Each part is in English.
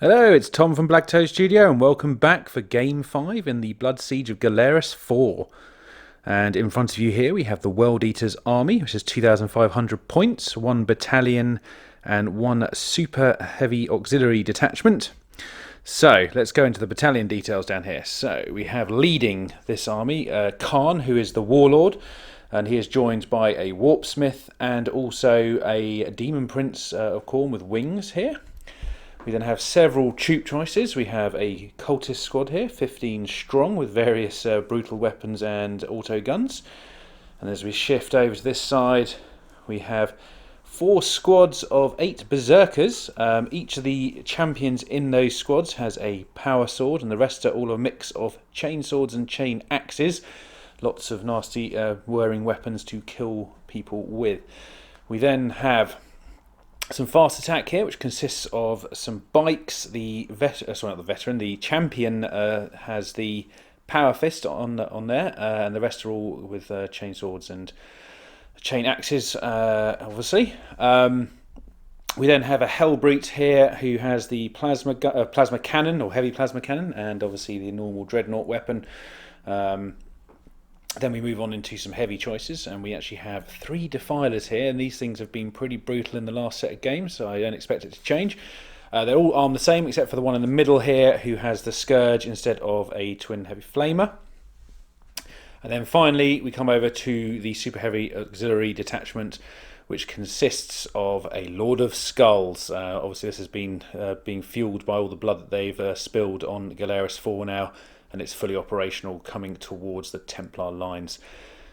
Hello, it's Tom from Black Studio, and welcome back for Game 5 in the Blood Siege of Galerias 4. And in front of you here we have the World Eaters army, which is 2,500 points, 1 battalion and 1 super heavy auxiliary detachment. So, let's go into the battalion details down here. So, we have leading this army, Kharn, who is the warlord, and he is joined by a warpsmith and also a demon prince of Kharn with wings here. We then have several troop choices. We have a cultist squad here, 15 strong, with various brutal weapons and auto guns. And as we shift over to this side, we have 4 squads of 8 berserkers. Each of the champions in those squads has a power sword, and the rest are all a mix of chain swords and chain axes. Lots of nasty whirring weapons to kill people with. We then have some fast attack here, which consists of some bikes. The champion has the power fist on there, and the rest are all with chain swords and chain axes, obviously. We then have a Hellbrute here who has the plasma cannon, or heavy plasma cannon, and obviously the normal dreadnought weapon. Then we move on into some heavy choices, and we actually have 3 defilers here, and these things have been pretty brutal in the last set of games, so I don't expect it to change. They're all armed the same, except for the one in the middle here, who has the Scourge instead of a twin heavy flamer. And then finally, we come over to the super heavy auxiliary detachment, which consists of a Lord of Skulls. Obviously, this has been being fueled by all the blood that they've spilled on Galerias 4 now, and it's fully operational, coming towards the Templar lines.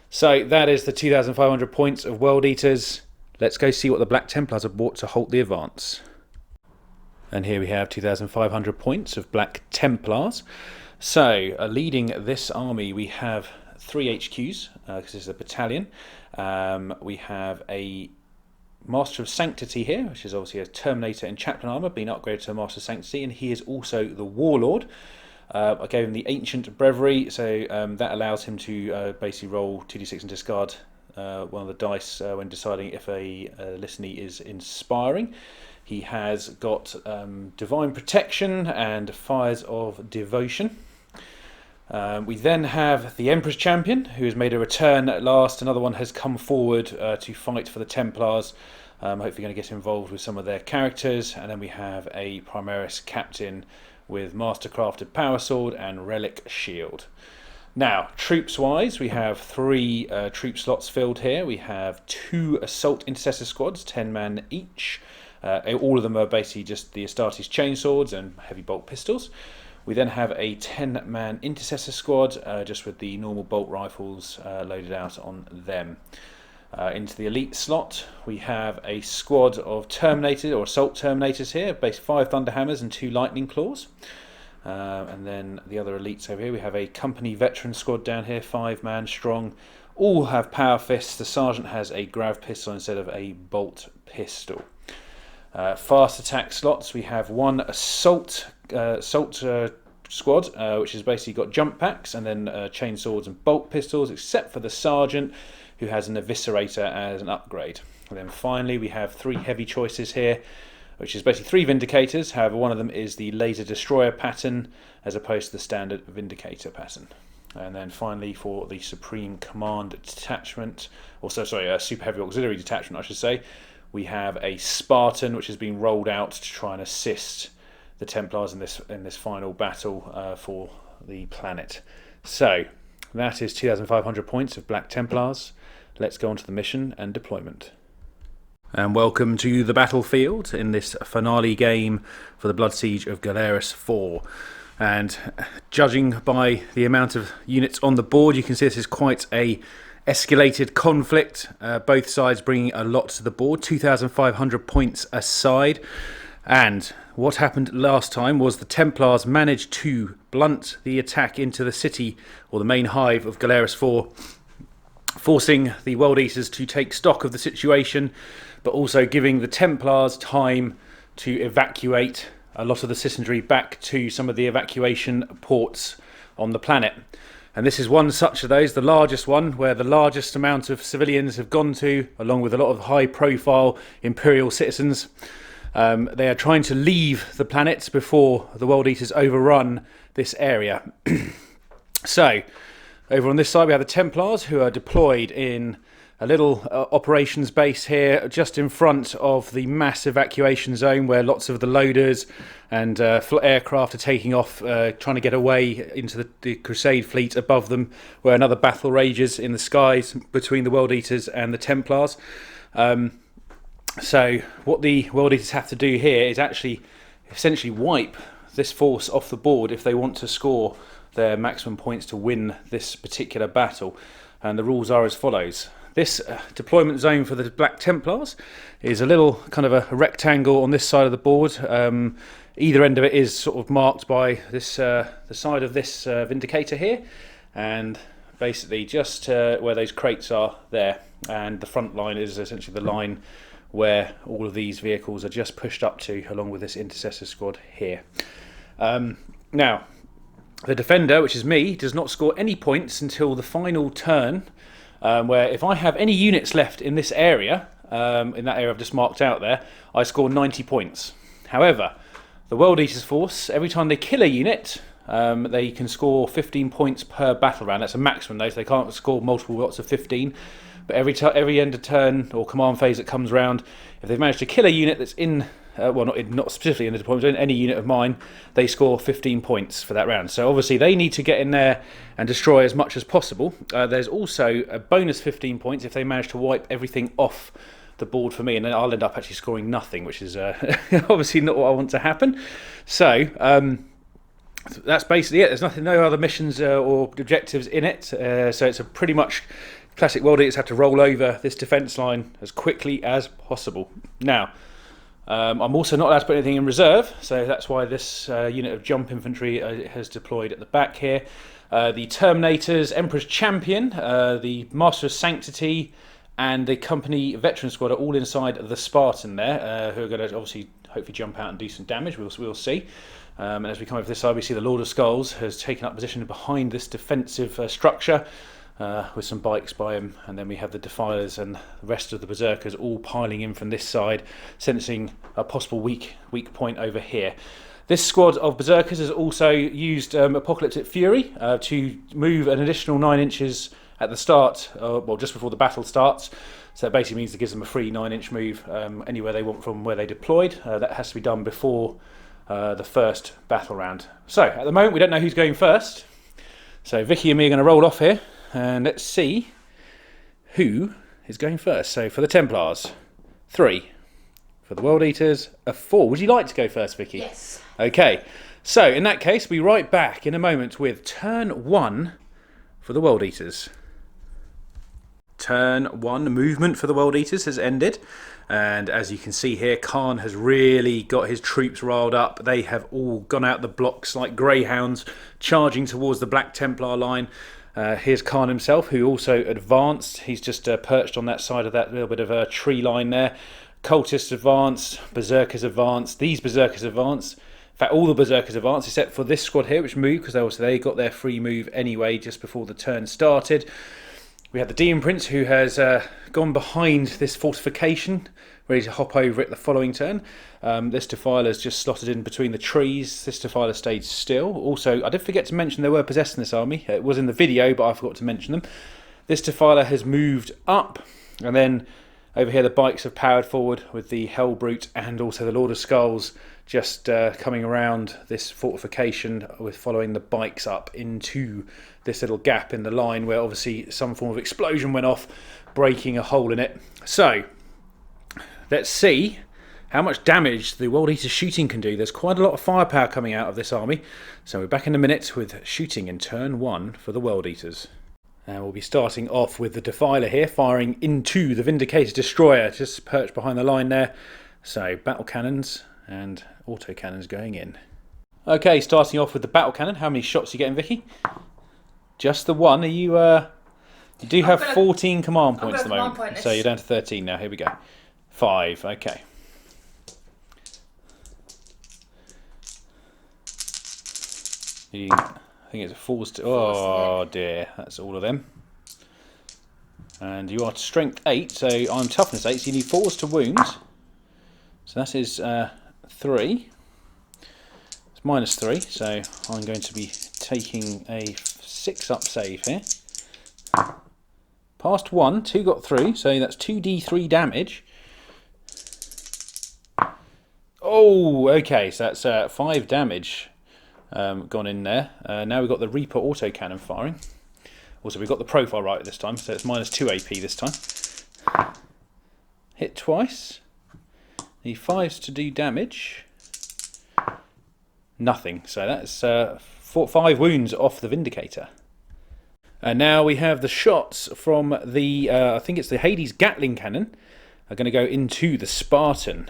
So that is the 2,500 points of World Eaters. Let's go see what the Black Templars have brought to halt the advance. And here we have 2,500 points of Black Templars. So, leading this army, we have 3 HQs, because this is a battalion. We have a Master of Sanctity here, which is obviously a Terminator in Chaplain armour, being upgraded to a Master of Sanctity, and he is also the Warlord. I gave him the Ancient Breviary, so that allows him to basically roll 2d6 and discard one of the dice when deciding if a listenee is inspiring. He has got Divine Protection and Fires of Devotion. We then have the Emperor's Champion, who has made a return at last. Another one has come forward to fight for the Templars. Hopefully going to get involved with some of their characters. And then we have a Primaris Captain with Mastercrafted Power Sword and Relic Shield. Now, troops-wise, we have 3 troop slots filled here. We have 2 Assault Intercessor squads, 10 man each. All of them are basically just the Astartes chainswords and heavy bolt pistols. We then have a 10 man Intercessor squad, just with the normal bolt rifles loaded out on them. Into the elite slot, we have a squad of Terminated or Assault Terminators here, based 5 Thunderhammers and 2 Lightning Claws. And then the other elites over here, we have a Company Veteran squad down here, 5 man strong. All have power fists. The Sergeant has a Grav pistol instead of a bolt pistol. Fast attack slots, we have 1 Assault squad, which has basically got jump packs and then chain swords and bolt pistols, except for the Sergeant, who has an Eviscerator as an upgrade. And then finally we have 3 heavy choices here, which is basically 3 Vindicators. However, one of them is the Laser Destroyer pattern as opposed to the standard Vindicator pattern. And then finally for the Supreme Command detachment, Super Heavy Auxiliary detachment I should say, we have a Spartan, which has been rolled out to try and assist the Templars in this final battle for the planet. So that is 2,500 points of Black Templars. Let's go on to the mission and deployment. And welcome to the battlefield in this finale game for the Blood Siege of Galerias 4. And judging by the amount of units on the board, you can see this is quite a escalated conflict. Both sides bringing a lot to the board, 2,500 points aside. And what happened last time was the Templars managed to blunt the attack into the city, or the main hive of Galerias 4, forcing the World Eaters to take stock of the situation, but also giving the Templars time to evacuate a lot of the citizenry back to some of the evacuation ports on the planet. And this is one such of those, the largest one, where the largest amount of civilians have gone to, along with a lot of high-profile Imperial citizens. They are trying to leave the planet before the World Eaters overrun this area. So, over on this side we have the Templars, who are deployed in a little operations base here just in front of the mass evacuation zone, where lots of the loaders and aircraft are taking off, trying to get away into the Crusade fleet above them, where another battle rages in the skies between the World Eaters and the Templars. So what the World Eaters have to do here is actually essentially wipe this force off the board if they want to score their maximum points to win this particular battle. And the rules are as follows. This deployment zone for the Black Templars is a little kind of a rectangle on this side of the board. Either end of it is sort of marked by this the side of this Vindicator here, and basically just where those crates are there. And the front line is essentially the line where all of these vehicles are just pushed up to, along with this intercessor squad here. Now, the defender, which is me, does not score any points until the final turn, where if I have any units left in this area, in that area I've just marked out there, I score 90 points. However, the World Eaters force, every time they kill a unit, they can score 15 points per battle round. That's a maximum though, so they can't score multiple lots of 15. But every end of turn or command phase that comes round, if they've managed to kill a unit that's in, well, not specifically in the deployment zone, any unit of mine, they score 15 points for that round. So obviously they need to get in there and destroy as much as possible. There's also a bonus 15 points if they manage to wipe everything off the board for me, and then I'll end up actually scoring nothing, which is obviously not what I want to happen. So that's basically it. There's no other missions or objectives in it. So it's a pretty much classic World Eaters have to roll over this defence line as quickly as possible. Now, I'm also not allowed to put anything in reserve, so that's why this unit of jump infantry has deployed at the back here. The Terminators, Emperor's Champion, the Master of Sanctity, and the company veteran squad are all inside the Spartan there, who are going to obviously hopefully jump out and do some damage. We'll see. And as we come over this side, we see the Lord of Skulls has taken up position behind this defensive structure, with some bikes by him, and then we have the Defilers and the rest of the Berserkers all piling in from this side, sensing a possible weak point over here. This squad of Berserkers has also used Apocalyptic Fury to move an additional 9 inches at the start, well, just before the battle starts. So that basically means it gives them a free 9-inch move anywhere they want from where they deployed. That has to be done before the first battle round. So at the moment we don't know who's going first. So Vicky and me are going to roll off here, and let's see who is going first. So for the Templars, 3. For the World Eaters, a 4. Would you like to go first, Vicky? Yes. Okay. So in that case, we'll be right back in a moment with turn 1 for the World Eaters. Turn 1 movement for the World Eaters has ended. And as you can see here, Kharn has really got his troops riled up. They have all gone out the blocks like greyhounds, charging towards the Black Templar line. Here's Kharn himself, who also advanced. He's just perched on that side of that little bit of a tree line there. Cultists advance, Berserkers advance, these Berserkers advance. In fact, all the Berserkers advance except for this squad here, which moved because they got their free move anyway just before the turn started. We have the Demon Prince, who has gone behind this fortification, ready to hop over it the following turn. This Defiler's just slotted in between the trees. This Defiler stayed still. Also, I did forget to mention there were possessed in this army. It was in the video, but I forgot to mention them. This Defiler has moved up, and then over here the bikes have powered forward with the Hellbrute and also the Lord of Skulls just coming around this fortification, with following the bikes up into this little gap in the line where obviously some form of explosion went off, breaking a hole in it. So let's see how much damage the World Eater shooting can do. There's quite a lot of firepower coming out of this army. So we're back in a minute with shooting in turn 1 for the World Eaters. And we'll be starting off with the Defiler here, firing into the Vindicator Destroyer, just perched behind the line there. So battle cannons and autocannons going in. Okay, starting off with the battle cannon. How many shots are you getting, Vicky? Just the one. Are you? You do have 14 command points at the moment, so you're down to 13 now. Here we go. 5. Okay. I think it's a falls to. Oh dear, that's all of them. And you are strength 8, so I'm toughness 8. So you need 4s to wound. So that is 3. It's -3, so I'm going to be taking a 6 up save here. Passed 1, 2 got through, so that's 2d3 damage. Oh, okay, so that's 5 damage gone in there. Now we've got the Reaper autocannon firing. Also, we've got the profile right this time, so it's -2 AP this time. Hit twice. Need 5s to do damage. Nothing, so that's 5 wounds off the Vindicator. And now we have the shots from the, I think it's the Hades Gatling cannon, are going to go into the Spartan.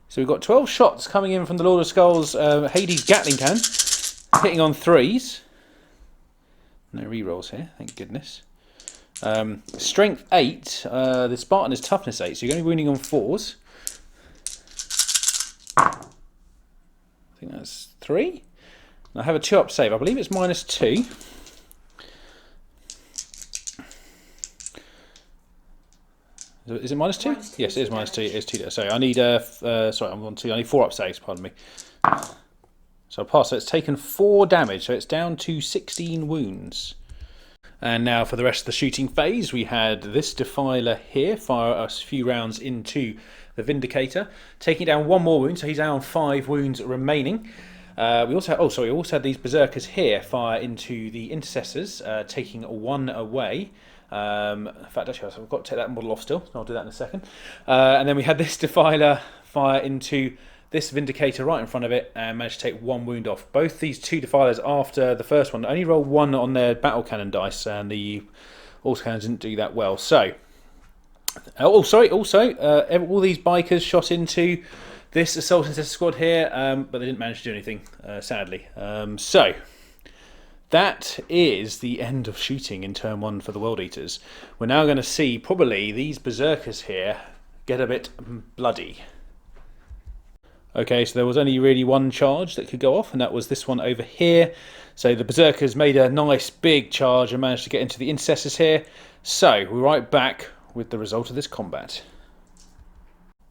So we've got 12 shots coming in from the Lord of Skulls Hades Gatling cannon, hitting on 3s. No rerolls here, thank goodness. Strength 8, the Spartan is toughness 8, so you're going to be wounding on 4s. I think that's 3. I have a 2 up save. I believe it's -2. Is it -2? Yes, it is -2. It is 2. So I need sorry, I'm on 2. I need 4 up saves. Pardon me. So I pass. So it's taken 4 damage. So it's down to 16 wounds. And now for the rest of the shooting phase, we had this Defiler here fire a few rounds into the Vindicator, taking down 1 more wound. So he's down 5 wounds remaining. We also had these Berserkers here fire into the Intercessors, taking 1 away. In fact, actually, I've got to take that model off still, so I'll do that in a second. And then we had this Defiler fire into this Vindicator right in front of it and managed to take 1 wound off. Both these 2 Defilers after the first one only rolled 1 on their battle cannon dice, and the Autocannons didn't do that well. So, all these bikers shot into this Assault Intercessor squad here, but they didn't manage to do anything, sadly. So, that is the end of shooting in turn 1 for the World Eaters. We're now going to see probably these Berserkers here get a bit bloody. Okay, so there was only really 1 charge that could go off, and that was this one over here. So the Berserkers made a nice big charge and managed to get into the Intercessors here. So we're right back with the result of this combat.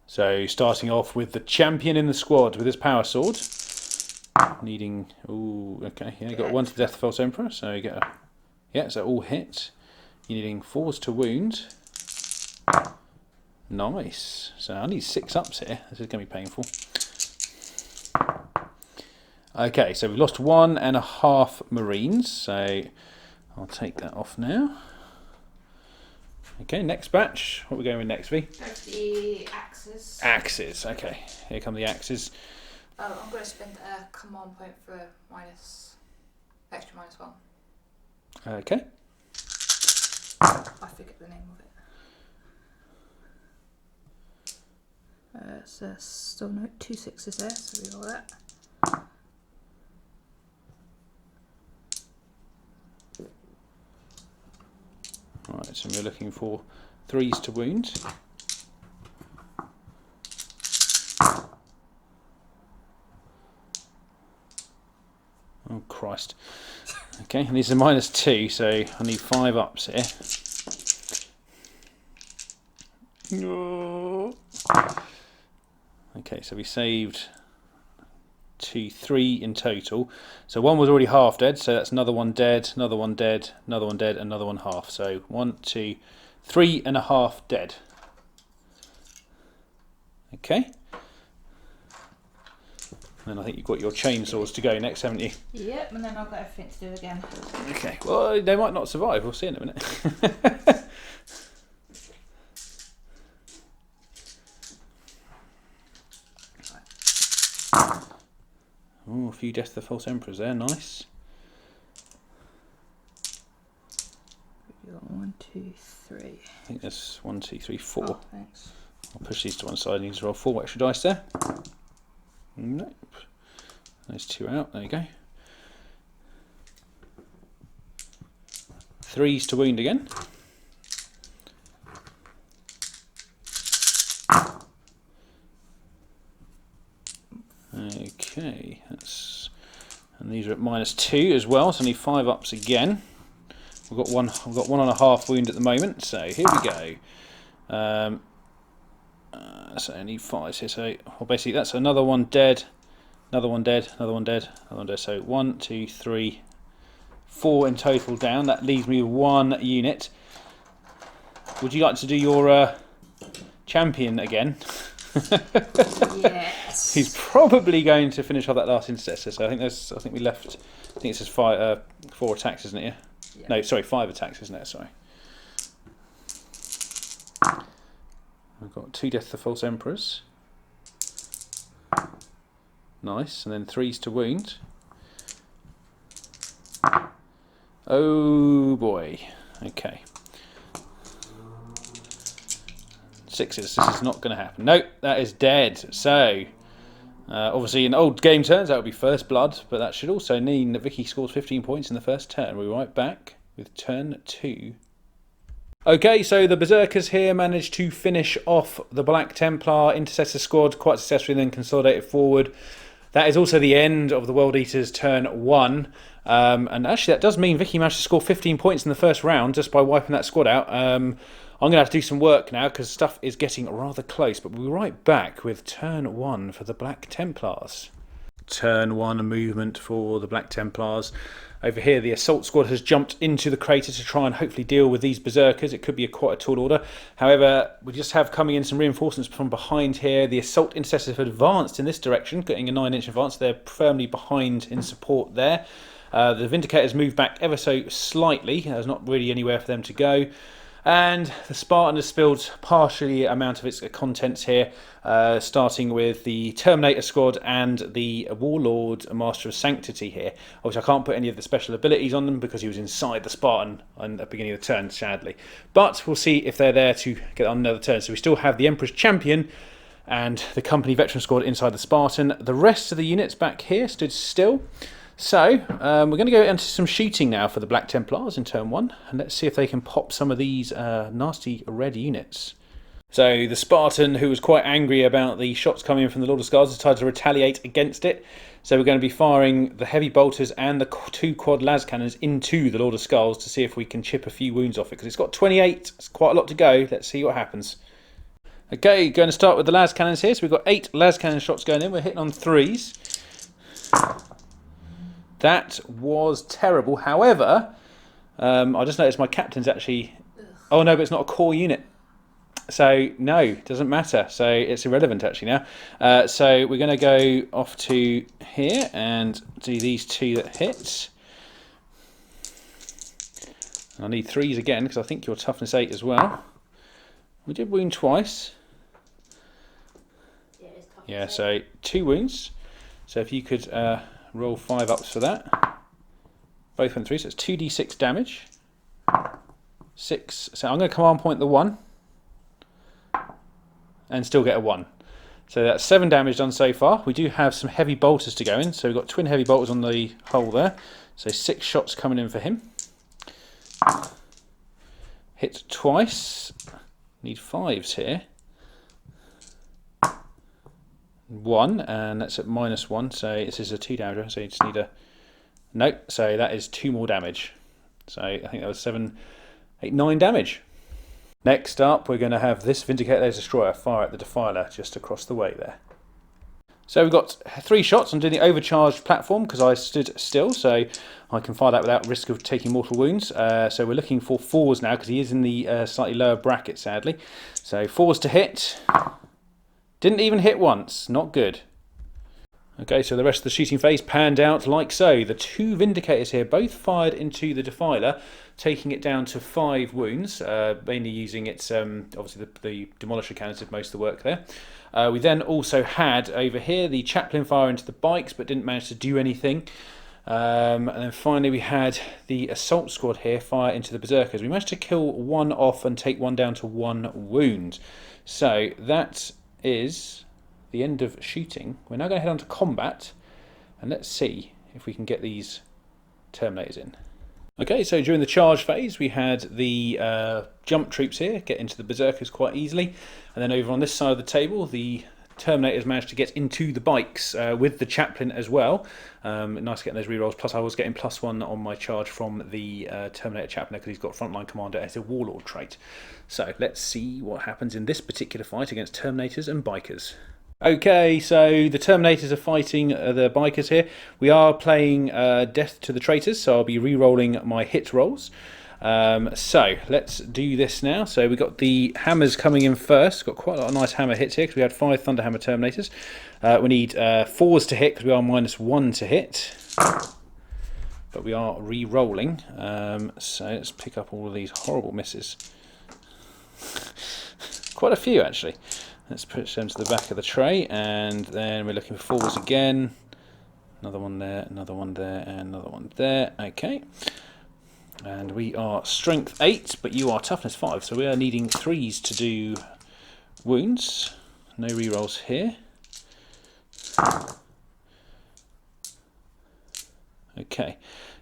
So starting off with the champion in the squad with his power sword. Needing, ooh, okay, yeah, you got 1 to death false emperor, so you get a, yeah, so all hit. You're needing 4s to wound. Nice. So I need 6 ups here. This is going to be painful. Okay, so we've lost 1.5 Marines, so I'll take that off now. Okay, next batch. What are we going with next, V? The axes. Axes, okay. Here come the axes. Oh, I'm going to spend a command point for extra -1. Okay. I forget the name of it. It's still no 2 6s there, so we roll that. Right, so we're looking for 3s to wound. Oh Christ. Okay, and these are -2, so I need 5 ups here. No. Okay, so we saved 3 in total. So 1 was already half dead, so that's another 1 dead, another 1 dead, another 1 dead, another 1 half. So 1, 2, 3.5 dead. Okay. And I think you've got your chainsaws to go next, haven't you? Yep, and then I've got everything to do again. Okay, well, they might not survive. We'll see in a minute. Oh, a few Death of the False Emperors there, nice. You got 1, 2, 3. I think there's 1, 2, 3, 4. Oh, thanks. I'll push these to one side and you just roll 4 extra dice there. Nope. There's 2 out, there you go. 3s to wound again. Okay, and these are at -2 as well, so I need 5 ups again. I've got 1.5 wound at the moment, so here we go. So I need 5 here. So well, basically that's another one dead, another one dead, another one dead, another one dead. So 1, 2, 3, 4 in total down. That leaves me with 1 unit. Would you like to do your champion again? Yes. He's probably going to finish off that last intercessor. So I think we left. I think it says 4 attacks, isn't it? Yeah. No, sorry, 5 attacks, isn't it? Sorry. I've got 2 Death to the False Emperors. Nice, and then 3s to wound. Oh boy. Okay. 6s. This is not going to happen. Nope, that is dead. So, obviously in old game turns that would be first blood, but that should also mean that Vicky scores 15 points in the first turn. We're right back with turn 2. Okay, so the Berserkers here managed to finish off the Black Templar Intercessor squad quite successfully and then consolidated forward. That is also the end of the World Eaters turn 1. And actually that does mean Vicky managed to score 15 points in the first round just by wiping that squad out. I'm going to have to do some work now because stuff is getting rather close. But we'll be right back with turn 1 for the Black Templars. Turn 1 movement for the Black Templars. Over here, the assault squad has jumped into the crater to try and hopefully deal with these berserkers. It could be quite a tall order. However, we just have coming in some reinforcements from behind here. The assault intercessors have advanced in this direction, getting a 9-inch advance. They're firmly behind in support there. The Vindicators move back ever so slightly. There's not really anywhere for them to go. And the Spartan has spilled partially amount of its contents here, starting with the Terminator squad and the Warlord Master of Sanctity here. Obviously, I can't put any of the special abilities on them because he was inside the Spartan at the beginning of the turn, sadly. But we'll see if they're there to get on another turn. So we still have the Emperor's Champion and the Company Veteran squad inside the Spartan. The rest of the units back here stood still. So, we're going to go into some shooting now for the Black Templars in turn 1, and let's see if they can pop some of these nasty red units. So, the Spartan, who was quite angry about the shots coming in from the Lord of Scars, decided to retaliate against it. So we're going to be firing the heavy bolters and the 2 quad las cannons into the Lord of Skulls to see if we can chip a few wounds off it, because it's got 28, it's quite a lot to go. Let's see what happens. Okay, going to start with the las cannons here. So we've got 8 las cannon shots going in, we're hitting on 3s. That was terrible. However, I just noticed my captain's actually... Oh no, but it's not a core unit. So, no, it doesn't matter. So, it's irrelevant actually now. So, we're going to go off to here and do these 2 that hit. I need 3s again because I think you're toughness 8 as well. We did wound twice. Yeah, so 2 wounds. So, if you could... roll 5 ups for that. Both went 3, so it's 2d6 damage. 6. So I'm going to command point the 1 and still get a 1. So that's 7 damage done so far. We do have some heavy bolters to go in, so we've got twin heavy bolters on the hull there. So 6 shots coming in for him. Hit twice. Need 5s here. 1, and that's at -1, so this is a 2 damager, so you just need a... Nope, so that is 2 more damage. So I think that was 7, 8, 9 damage. Next up, we're going to have this Vindicator Destroyer fire at the Defiler just across the way there. So we've got 3 shots. I'm doing the overcharged platform because I stood still, so I can fire that without risk of taking mortal wounds. So we're looking for 4s now because he is in the slightly lower bracket, sadly. So 4s to hit. Didn't even hit once. Not good. Okay, so the rest of the shooting phase panned out like so. The 2 Vindicators here both fired into the Defiler, taking it down to 5 wounds, mainly using its, obviously the Demolisher cannons did most of the work there. We then also had over here the Chaplain fire into the bikes, but didn't manage to do anything. And then finally we had the Assault Squad here fire into the Berserkers. We managed to kill 1 off and take 1 down to 1 wound. So that is the end of shooting. We're now going to head on to combat and let's see if we can get these Terminators in. Okay, so during the charge phase we had the jump troops here get into the Berserkers quite easily, and then over on this side of the table the Terminators managed to get into the bikes with the chaplain as well. Nice getting those rerolls. Plus, I was getting +1 on my charge from the Terminator chaplain because he's got frontline commander as a warlord trait. So let's see what happens in this particular fight against Terminators and bikers. Okay, so the Terminators are fighting the bikers here. We are playing Death to the Traitors, so I'll be re-rolling my hit rolls. So let's do this now. So we've got the hammers coming in first. Got quite a lot of nice hammer hits here because we had 5 Thunderhammer Terminators. We need 4s to hit because we are -1 to hit. But we are re-rolling. So let's pick up all of these horrible misses. Quite a few actually. Let's push them to the back of the tray, and then we're looking for 4s again. Another one there, another one there, and another one there. Okay. And we are strength 8, but you are toughness 5, so we are needing 3s to do wounds. No rerolls here. Okay.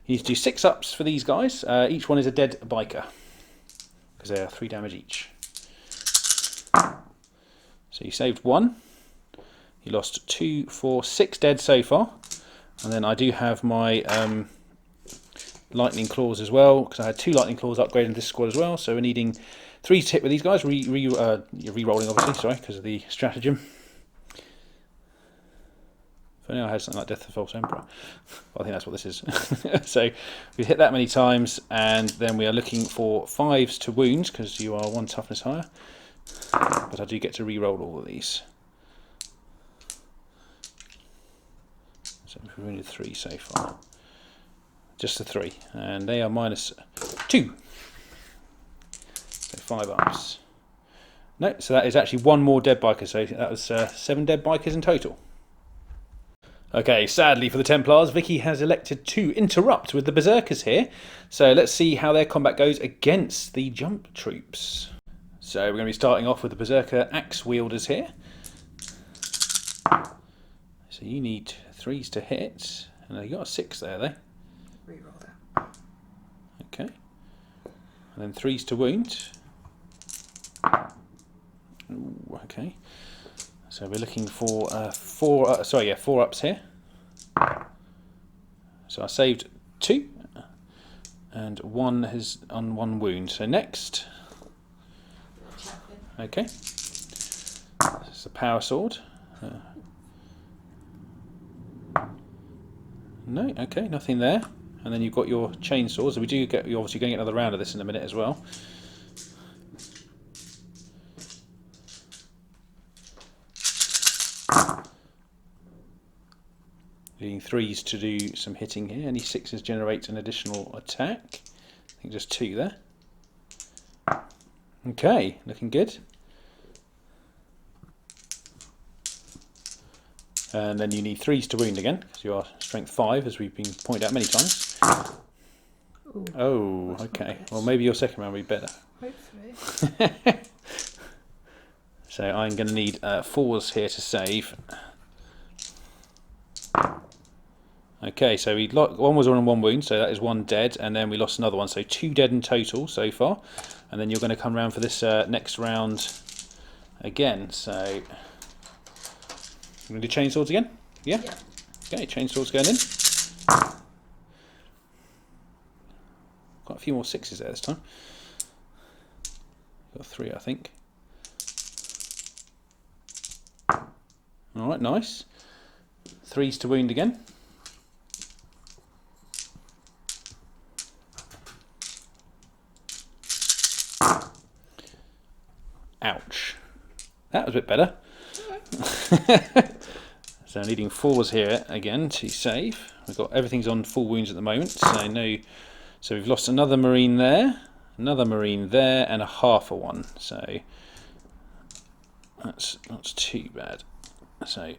You need to do 6 ups for these guys. Each one is a dead biker, because they are 3 damage each. So you saved 1, you lost 2, 4, 6 dead so far, and then I do have my lightning claws as well, because I had 2 lightning claws upgraded in this squad as well, so we're needing 3 to hit with these guys, re-rolling obviously, sorry, because of the stratagem. If only I had something like Death of the False Emperor. Well, I think that's what this is. So we hit that many times, and then we are looking for 5s to wounds, because you are 1 toughness higher. But I do get to re-roll all of these. So we've wounded 3 so far. Just the 3. And they are -2. So 5 ups. No, so that is actually 1 more dead biker. So that was 7 dead bikers in total. Okay, sadly for the Templars, Vicky has elected to interrupt with the Berserkers here. So let's see how their combat goes against the jump troops. So we're going to be starting off with the Berserker Axe Wielders here. So you need 3s to hit. And you got a 6 there, though. Reroll that. Okay. And then 3s to wound. Ooh, okay. So we're looking for 4 ups here. So I saved 2. And 1 has on 1 wound. So next. Okay, this is a power sword. No, okay, nothing there. And then you've got your chainsaws. So you're obviously going to get another round of this in a minute as well. Needing 3s to do some hitting here. Any 6s generate an additional attack. I think just 2 there. Okay, looking good. And then you need 3s to wound again, because you are strength 5, as we've been pointed out many times. Ooh, oh, okay. Well, maybe your second round will be better. Hopefully. So I'm going to need 4s here to save. Okay, so one was on 1 wound, so that is 1 dead, and then we lost another one, so 2 dead in total so far. And then you're going to come round for this next round again. So you're going to do chainswords again? Yeah? Okay, chainswords going in. Quite a few more 6s there this time. Got 3, I think. Alright, nice. 3s to wound again. Ouch. That was a bit better. So needing 4s here again to save. We've got everything's on full wounds at the moment, so no. So we've lost another marine there, another marine there, and a half a one. So that's not too bad. So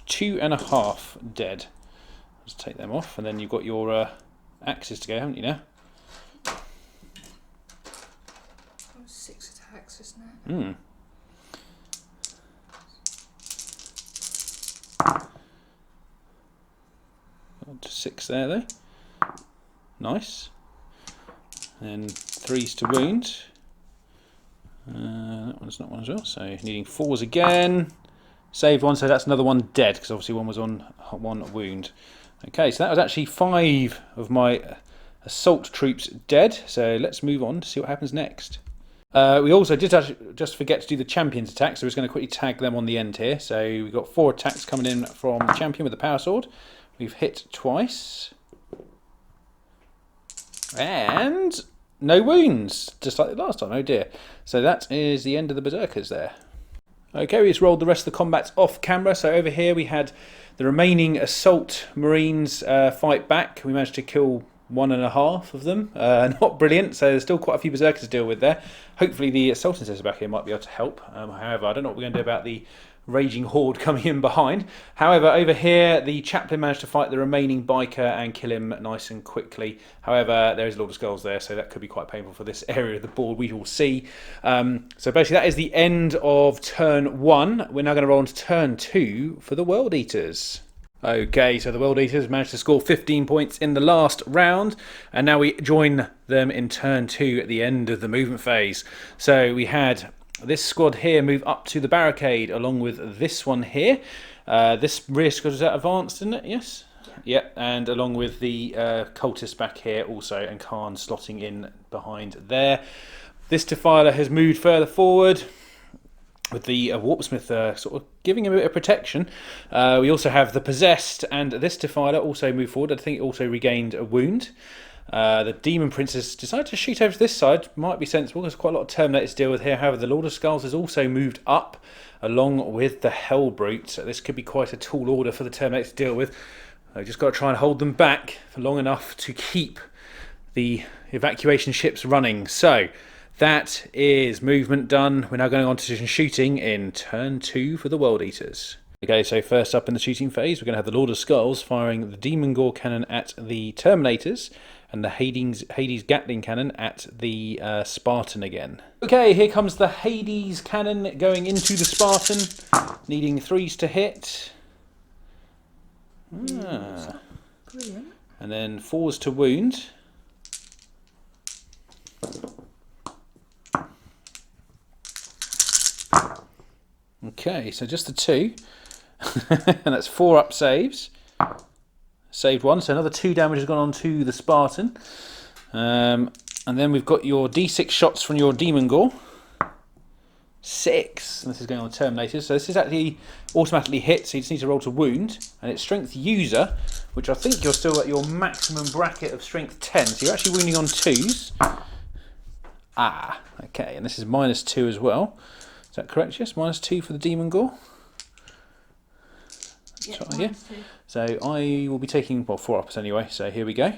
2.5 dead. Let's take them off, and then you've got your axes to go, haven't you now? 6 attacks, isn't it? Hmm. Got 6 there though. Nice. And 3s to wound. That one's not one as well. So needing 4s again. Saved one, so that's another one dead, because obviously one was on 1 wound. Okay, so that was actually 5 of my assault troops dead, so let's move on to see what happens next. We also did just forget to do the champion's attack, so we're just going to quickly tag them on the end here. So we've got 4 attacks coming in from the champion with the power sword. We've hit twice. And no wounds, just like the last time. Oh dear. So that is the end of the Berserkers there. Okay, we just rolled the rest of the combats off camera. So over here we had the remaining assault marines fight back. We managed to kill 1.5 of them. Not brilliant, so there's still quite a few Berserkers to deal with there. Hopefully the assaultants back here might be able to help. However, I don't know what we're going to do about the raging horde coming in behind. However, over here the chaplain managed to fight the remaining biker and kill him nice and quickly. However, there is a lot of skulls there, so that could be quite painful for this area of the board. We will see. So basically that is the end of turn 1. We're now going to roll on to turn 2 for the World Eaters. Okay, so the World Eaters managed to score 15 points in the last round, and now we join them in turn 2 at the end of the movement phase. So we had this squad here move up to the barricade along with this one here. This rear squad is advanced, isn't it? Yes? Yeah, and along with the cultists back here also, and Kharn slotting in behind there. This Defiler has moved further forward, with the Warpsmith sort of giving him a bit of protection. We also have the Possessed, and this Defiler also moved forward. I think it also regained a wound. The Demon Princess decided to shoot over to this side. Might be sensible, there's quite a lot of Terminators to deal with here. However, the Lord of Skulls has also moved up, along with the Hellbrute. So this could be quite a tall order for the Terminators to deal with. I've just got to try and hold them back for long enough to keep the evacuation ships running. So that is movement done. We're now going on to shooting in turn 2 for the World Eaters. Okay, so first up in the shooting phase, we're going to have the Lord of Skulls firing the Demon Gore Cannon at the Terminators, and the Hades Gatling Cannon at the Spartan again. Okay, here comes the Hades Cannon going into the Spartan, needing 3s to hit. Brilliant. And then 4s to wound. Okay, so just the 2. And that's 4 up saves. Saved 1, so another 2 damage has gone on to the Spartan. And then we've got your D6 shots from your Demon Gore. 6, and this is going on the Terminators. So this is actually automatically hit, so you just need to roll to wound. And it's Strength User, which I think you're still at your maximum bracket of Strength 10. So you're actually wounding on 2s. Ah, okay, and this is -2 as well. Is that correct? Yes, -2 for the Demon Gore. Yeah, Yeah. So I will be taking, well, 4 uppers anyway, so here we go.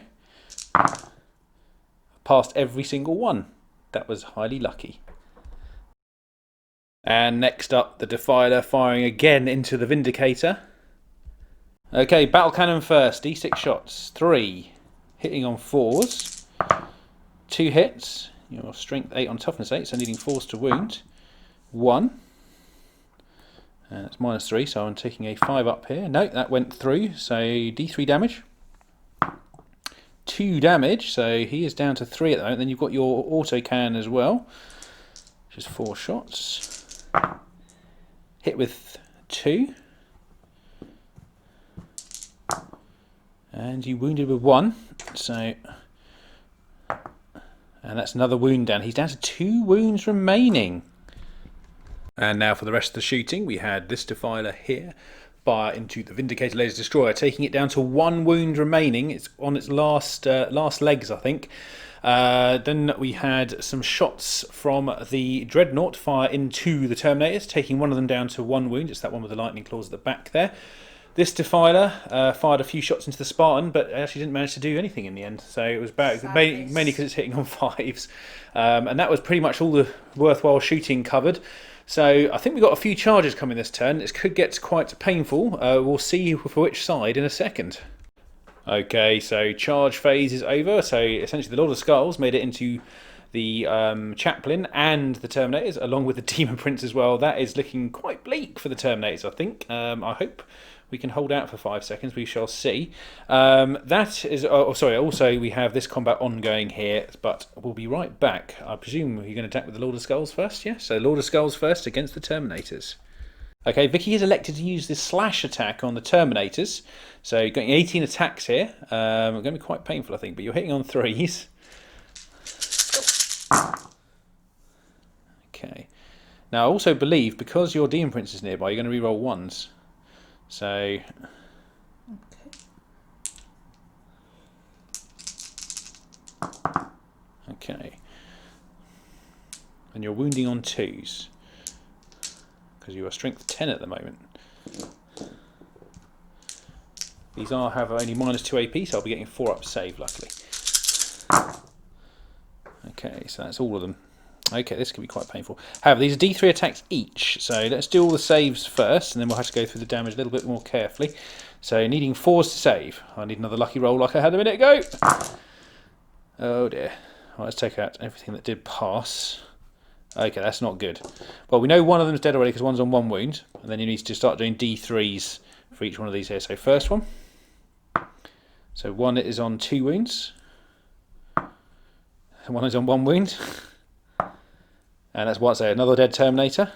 Passed every single one. That was highly lucky. And next up, the Defiler firing again into the Vindicator. Okay, Battle Cannon first, D6 shots. 3, hitting on 4s. 2 hits, your Strength 8 on Toughness 8, so needing 4s to wound. 1. And it's -3, so I'm taking a 5 up here. No, that went through, so D3 damage. 2 damage, so he is down to 3 at the moment. Then you've got your Autocannon as well, which is 4 shots. Hit with 2. And you wounded with 1, so... And that's another wound down. He's down to 2 wounds remaining. And now for the rest of the shooting, we had this Defiler here fire into the Vindicator Laser Destroyer, taking it down to 1 wound remaining. It's on its last legs, I think. Then we had some shots from the Dreadnought fire into the Terminators, taking one of them down to 1 wound. It's that one with the lightning claws at the back there. This Defiler fired a few shots into the Spartan, but actually didn't manage to do anything in the end. So it was mainly because it's hitting on 5s. And that was pretty much all the worthwhile shooting covered. So I think we've got a few charges coming this turn. This could get quite painful. We'll see for which side in a second. Okay, so charge phase is over. So essentially the Lord of Skulls made it into the Chaplain and the Terminators, along with the Demon Prince as well. That is looking quite bleak for the Terminators, I think. I hope we can hold out for 5 seconds. We shall see. That is... also we have this combat ongoing here, but we'll be right back. I presume you're going to attack with the Lord of Skulls first, yeah? So Lord of Skulls first against the Terminators. Okay, Vicky has elected to use this slash attack on the Terminators. So you're getting 18 attacks here. Going to be quite painful, I think, but you're hitting on 3s. Okay. Now, I also believe, because your Demon Prince is nearby, you're going to re-roll 1s. So... Okay. And you're wounding on 2s. Because you are strength 10 at the moment. These have only -2 AP, so I'll be getting 4 up save, luckily. Okay, so that's all of them. Okay, this could be quite painful. However, these are D3 attacks each, so let's do all the saves first, and then we'll have to go through the damage a little bit more carefully. So, needing 4s to save. I need another lucky roll like I had a minute ago. Oh dear. Right, let's take out everything that did pass. Okay, that's not good. Well, we know one of them's dead already because one's on 1 wound, and then you need to start doing D3s for each one of these here. So, first one. So, one is on 2 wounds. One is on 1 wound. And that's what, so another dead Terminator.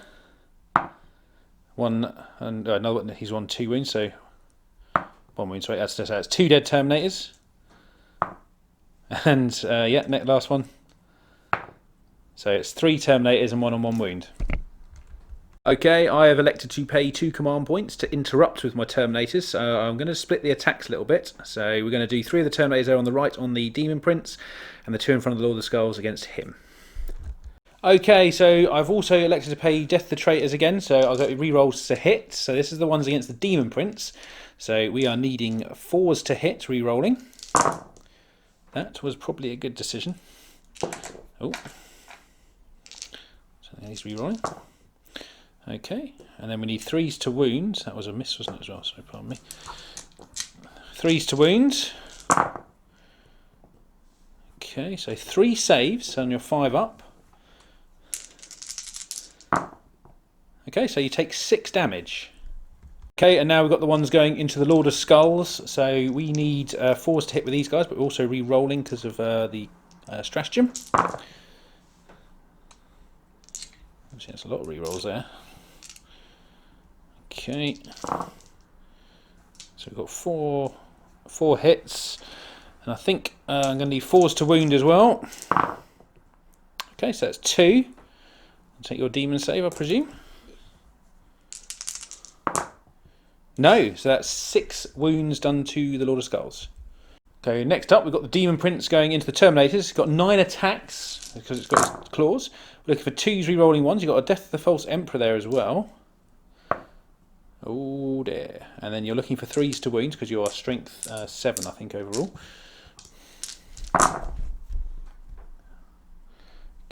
One, and another one, he's on 2 wounds, so 1 wound, sorry, that's 2 dead Terminators. And, yeah, last one. So it's 3 Terminators and 1 on 1 wound. Okay, I have elected to pay 2 command points to interrupt with my Terminators. So I'm going to split the attacks a little bit. So we're going to do 3 of the Terminators there on the right on the Demon Prince, and the 2 in front of the Lord of the Skulls against him. Okay, so I've also elected to pay Death the Traitors again, so I've got re-rolls to hit. So this is the ones against the Demon Prince. So we are needing 4s to hit, re-rolling. That was probably a good decision. Oh. So he's re-rolling. Okay, and then we need 3s to wound. That was a miss, wasn't it, as well? Sorry, pardon me. 3s to wound. Okay, so 3 saves on your 5 up. Okay, so you take 6 damage. Okay, and now we've got the ones going into the Lord of Skulls. So we need 4s to hit with these guys, but we're also re-rolling because of the stratagem. Obviously, that's a lot of re-rolls there. Okay. So we've got 4 hits. And I think I'm going to need 4s to wound as well. Okay, so that's 2. I'll take your demon save, I presume. No, so that's 6 wounds done to the Lord of Skulls. Okay, next up we've got the Demon Prince going into the Terminators. It's got 9 attacks because it's got its claws. We're looking for 2s re-rolling 1s. You've got a Death of the False Emperor there as well. Oh dear. And then you're looking for 3s to wound because you are strength 7, I think, overall.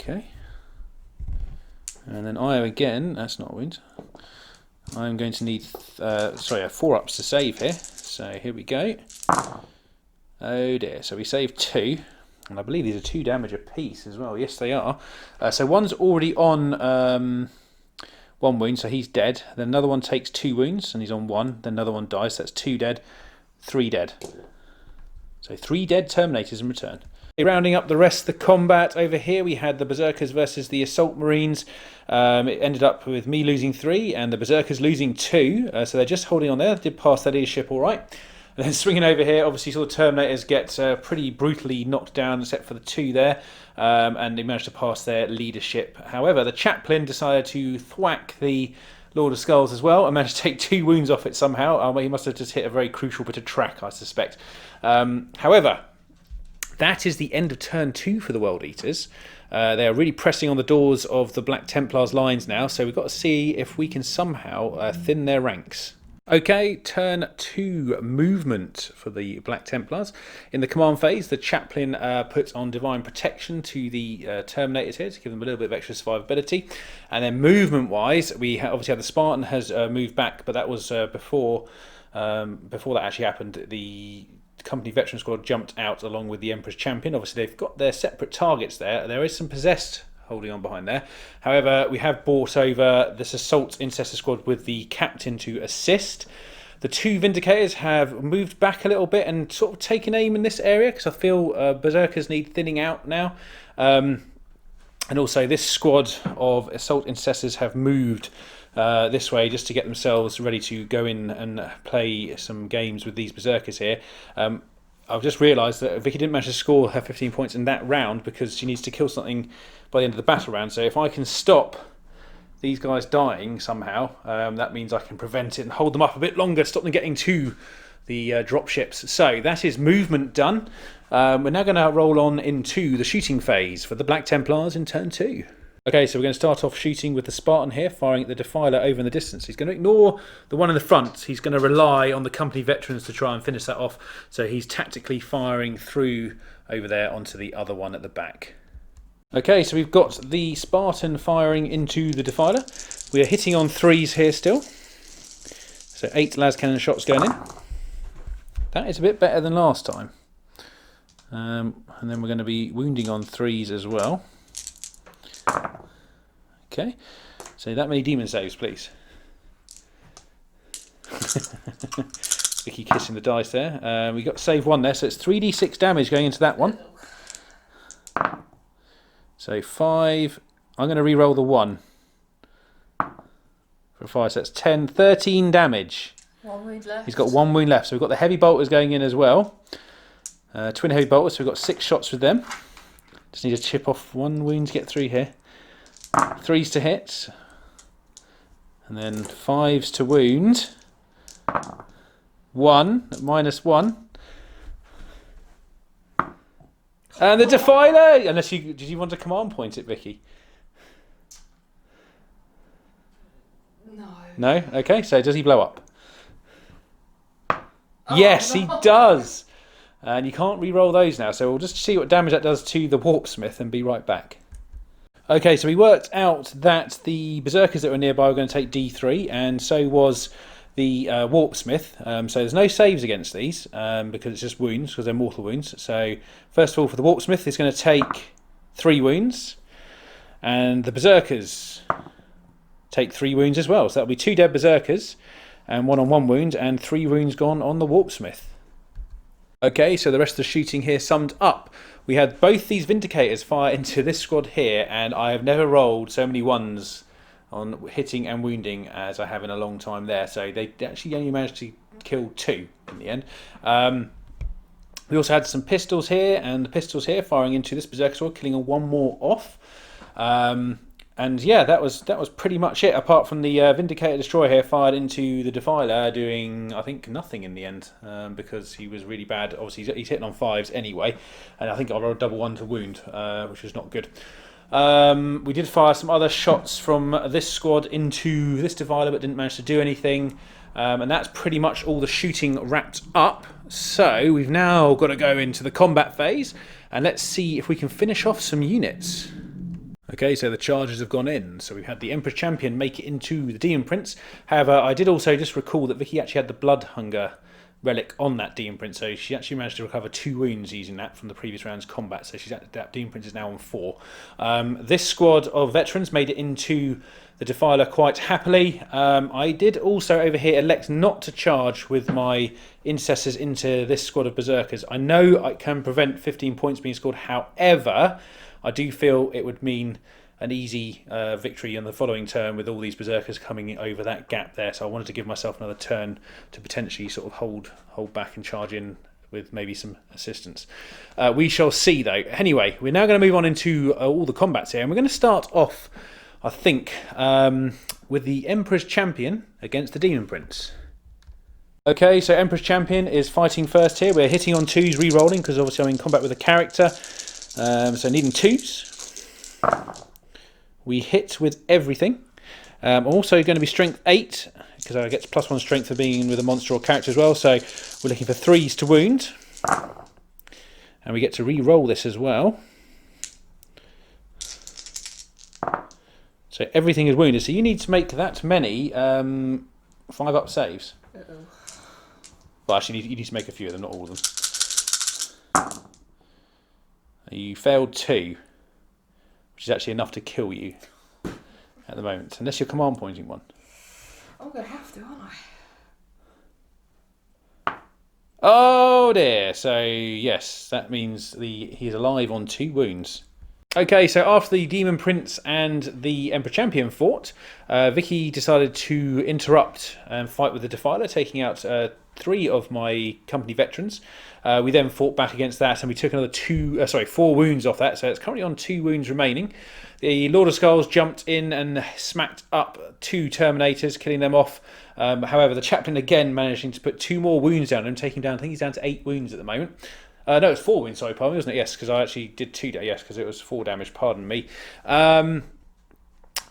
Okay. And then I again, that's not a wound. I'm going to need 4 ups to save here. So here we go. Oh dear, so we saved 2. And I believe these are 2 damage apiece as well. Yes, they are. So one's already on 1 wound, so he's dead. Then another one takes 2 wounds, and he's on 1. Then another one dies, so that's 2 dead, 3 dead. So 3 dead Terminators in return. Rounding up the rest of the combat over here, we had the Berserkers versus the Assault Marines. It ended up with me losing 3 and the Berserkers losing 2. So they're just holding on there. Did pass their leadership all right. And then swinging over here, obviously saw the Terminators get pretty brutally knocked down, except for the 2 there. And they managed to pass their leadership. However, the Chaplain decided to thwack the Lord of Skulls as well and managed to take 2 wounds off it somehow. He must have just hit a very crucial bit of track, I suspect. However, that is the end of turn 2 for the World Eaters. They are really pressing on the doors of the Black Templars lines now, so we've got to see if we can somehow thin their ranks. Okay, turn 2 movement for the Black Templars. In the command phase, the Chaplain puts on Divine Protection to the Terminators here to give them a little bit of extra survivability. And then movement-wise, we obviously have the Spartan has moved back, but that was before that actually happened. The Company Veteran Squad jumped out along with the Emperor's Champion. Obviously, they've got their separate targets there. There is some Possessed holding on behind there. However, we have brought over this Assault Intercessor Squad with the Captain to assist. The 2 Vindicators have moved back a little bit and sort of taken aim in this area because I feel Berserkers need thinning out now. And also this squad of Assault Intercessors have moved this way just to get themselves ready to go in and play some games with these Berserkers here. I've just realised that Vicky didn't manage to score her 15 points in that round because she needs to kill something by the end of the battle round. So if I can stop these guys dying somehow, that means I can prevent it and hold them up a bit longer, stop them getting to the drop ships. So that is movement done. We're now going to roll on into the shooting phase for the Black Templars in turn 2. Okay, so we're going to start off shooting with the Spartan here, firing at the Defiler over in the distance. He's going to ignore the one in the front. He's going to rely on the company veterans to try and finish that off. So he's tactically firing through over there onto the other one at the back. Okay, so we've got the Spartan firing into the Defiler. We are hitting on 3s here still. So 8 las cannon shots going in. That is a bit better than last time. And then we're going to be wounding on 3s as well. Okay, so that many demon saves, please. Vicky kissing the dice there. We got save 1 there, so it's 3d6 damage going into that one. So 5. I'm going to re-roll the 1 for 5. So that's 10, 13 damage. 1 wound left. He's got 1 wound left. So we've got the heavy bolters going in as well. Twin heavy bolters. So we've got 6 shots with them. Just need to chip off 1 wound to get through here. 3s to hit, and then 5s to wound. 1 -1, and the Defiler. Unless did you want to command point it, Vicky? No. No. Okay. So does he blow up? Oh, yes, no. he does. And you can't re-roll those now. So we'll just see what damage that does to the Warpsmith and be right back. Okay, so we worked out that the Berserkers that were nearby were going to take D3, and so was the Warpsmith. So there's no saves against these because it's just wounds, because they're mortal wounds. So first of all, for the Warpsmith, it's going to take 3 wounds, and the Berserkers take 3 wounds as well. So that'll be 2 dead Berserkers, and 1 on 1 wound, and 3 wounds gone on the Warpsmith. Okay, so the rest of the shooting here summed up. We had both these Vindicators fire into this squad here, and I have never rolled so many 1s on hitting and wounding as I have in a long time there. So they actually only managed to kill 2 in the end. We also had some pistols here, and the pistols here firing into this Berserker sword, killing 1 more off. And yeah, that was pretty much it, apart from the Vindicator Destroyer here fired into the Defiler, doing, I think, nothing in the end, because he was really bad. Obviously, he's hitting on 5s anyway, and I think I rolled double 1 to wound, which is not good. We did fire some other shots from this squad into this Defiler, but didn't manage to do anything. And that's pretty much all the shooting wrapped up. So we've now got to go into the combat phase, and let's see if we can finish off some units. Okay, so the charges have gone in. So we've had the Emperor's Champion make it into the Demon Prince. However, I did also just recall that Vicky actually had the Blood Hunger relic on that Demon Prince, so she actually managed to recover 2 wounds using that from the previous round's combat. So that Demon Prince is now on 4. This squad of veterans made it into the Defiler quite happily. I did also over here elect not to charge with my Intercessors into this squad of Berserkers. I know I can prevent 15 points being scored, however, I do feel it would mean an easy victory on the following turn with all these Berserkers coming over that gap there. So I wanted to give myself another turn to potentially sort of hold back and charge in with maybe some assistance. We shall see though. Anyway, we're now going to move on into all the combats here, and we're going to start off, I think, with the Emperor's Champion against the Demon Prince. Okay, so Emperor's Champion is fighting first here. We're hitting on 2s, re-rolling, because obviously I'm in combat with a character. So needing 2s. We hit with everything. I'm also going to be strength 8, because I get +1 strength for being with a monster or character as well. So we're looking for 3s to wound. And we get to re-roll this as well. So everything is wounded. So you need to make that many 5-up saves. Well, actually, you need to make a few of them, not all of them. You failed 2, which is actually enough to kill you at the moment, unless you're command pointing 1. I'm going to have to, aren't I? Oh dear, so yes, that means he's alive on 2 wounds. Okay, so after the Demon Prince and the Emperor Champion fought, Vicky decided to interrupt and fight with the Defiler, taking out 3 of my company veterans. We then fought back against that, and we took another 4 wounds off that. So it's currently on 2 wounds remaining. The Lord of Skulls jumped in and smacked up 2 Terminators, killing them off. However, the Chaplain again managing to put 2 more wounds down and taking down. I think he's down to 8 wounds at the moment. No, it's 4 wounds, sorry, pardon me, wasn't it? Yes, because I actually did 2 damage. Yes, because it was 4 damage, pardon me.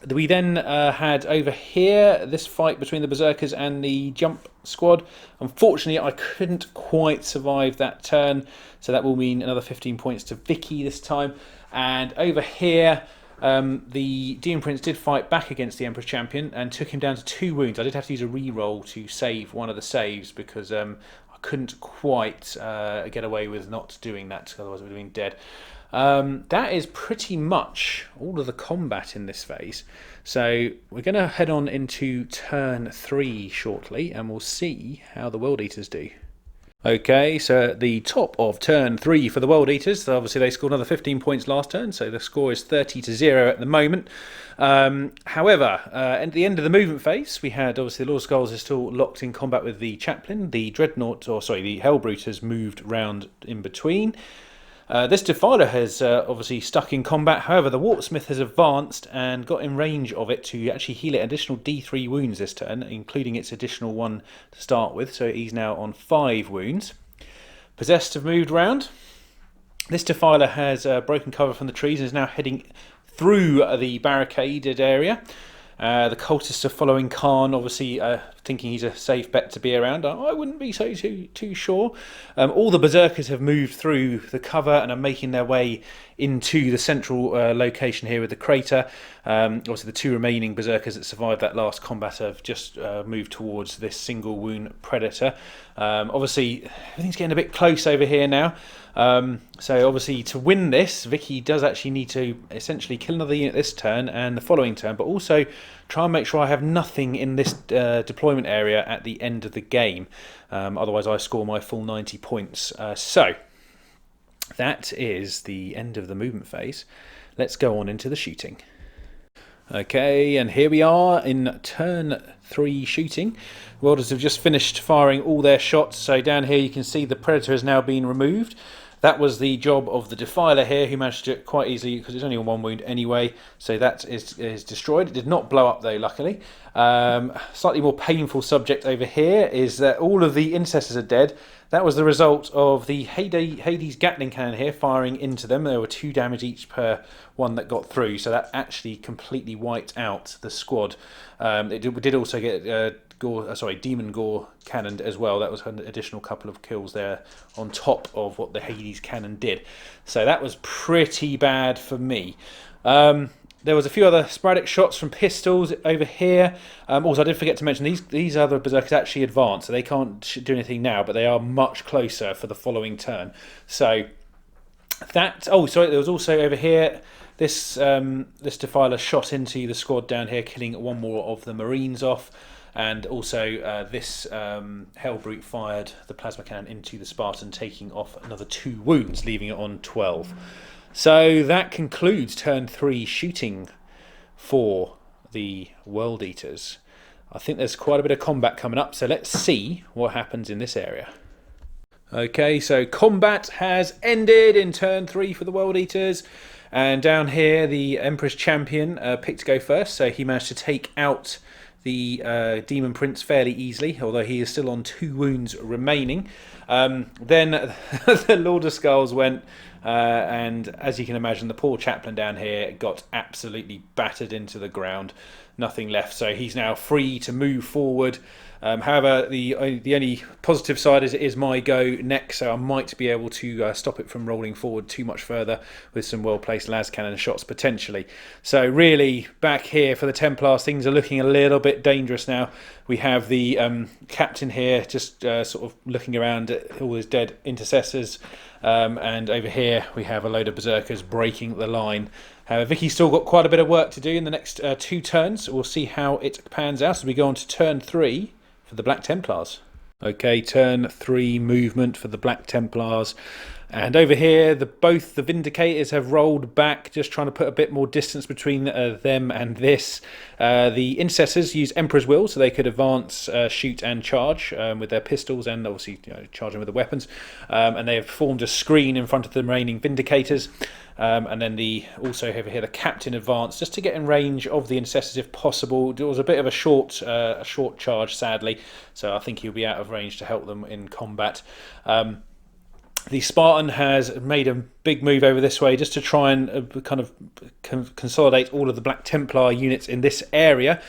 We then had over here this fight between the Berserkers and the Jump Squad. Unfortunately, I couldn't quite survive that turn, so that will mean another 15 points to Vicky this time. And over here, the Demon Prince did fight back against the Emperor's Champion and took him down to 2 wounds. I did have to use a re-roll to save one of the saves because couldn't quite get away with not doing that, otherwise I would have been dead. That is pretty much all of the combat in this phase. So we're going to head on into turn 3 shortly, and we'll see how the World Eaters do. Okay, so at the top of turn 3 for the World Eaters, obviously they scored another 15 points last turn, so the score is 30-0 at the moment. However, at the end of the movement phase, we had obviously the Lord of Skulls is still locked in combat with the Chaplain. The the Hellbrute has moved round in between. This Defiler has obviously stuck in combat. However, the Warpsmith has advanced and got in range of it to actually heal it additional D3 wounds this turn, including its additional 1 to start with. So he's now on 5 wounds. Possessed have moved round. This Defiler has broken cover from the trees and is now heading through the barricaded area. The cultists are following Kharn, obviously thinking he's a safe bet to be around. I wouldn't be so too sure. All the Berserkers have moved through the cover and are making their way into the central location here with the crater. Obviously the 2 remaining Berserkers that survived that last combat have just moved towards this single wound Predator. Obviously everything's getting a bit close over here now. So obviously to win this, Vicky does actually need to essentially kill another unit this turn and the following turn, but also try and make sure I have nothing in this deployment area at the end of the game. Otherwise I score my full 90 points. So that is the end of the movement phase. Let's go on into the shooting. Okay, and here we are in turn 3 shooting. Welders have just finished firing all their shots, so down here you can see the Predator has now been removed. That was the job of the Defiler here, who managed to do it quite easily because it's only on 1 wound anyway, so that is destroyed. It did not blow up though, luckily. Slightly more painful subject over here is that all of the Intercessors are dead. That was the result of the Hades Gatling cannon here firing into them. There were 2 damage each per one that got through, so that actually completely wiped out the squad. It did also get Demon Gore cannoned as well. That was an additional couple of kills there on top of what the Hades cannon did. So that was pretty bad for me. There was a few other sporadic shots from pistols over here. Also, I did forget to mention these other Berserkers actually advanced, so they can't do anything now, but they are much closer for the following turn. So that. Oh, sorry. There was also over here. This Defiler shot into the squad down here, killing 1 more of the Marines off. And also this Hellbrute fired the plasma cannon into the Spartan, taking off another 2 wounds, leaving it on 12. So that concludes turn 3 shooting for the World Eaters. I think there's quite a bit of combat coming up, so let's see what happens in this area. Okay, so combat has ended in turn 3 for the World Eaters. And down here, the Emperor's Champion picked to go first, so he managed to take out the Demon Prince fairly easily, although he is still on 2 wounds remaining. Then the Lord of Skulls went, and as you can imagine, the poor Chaplain down here got absolutely battered into the ground. Nothing left, so he's now free to move forward. However, the only positive side is it is my go next, so I might be able to stop it from rolling forward too much further with some well-placed las cannon shots potentially. So really, back here for the Templars, things are looking a little bit dangerous now. We have the captain here just sort of looking around at all his dead intercessors, and over here we have a load of Berserkers breaking the line. However, Vicky's still got quite a bit of work to do in the next 2 turns. We'll see how it pans out as we go on to turn 3 for the Black Templars. Okay, turn 3 movement for the Black Templars. And over here, both the Vindicators have rolled back, just trying to put a bit more distance between them and this. The Intercessors use Emperor's Will, so they could advance, shoot and charge with their pistols, and obviously charging with the weapons. And they have formed a screen in front of the remaining Vindicators. And then also over here, the Captain advanced just to get in range of the Intercessors if possible. It was a bit of a short charge, sadly, so I think he'll be out of range to help them in combat. The Spartan has made a big move over this way just to try and kind of consolidate all of the Black Templar units in this area.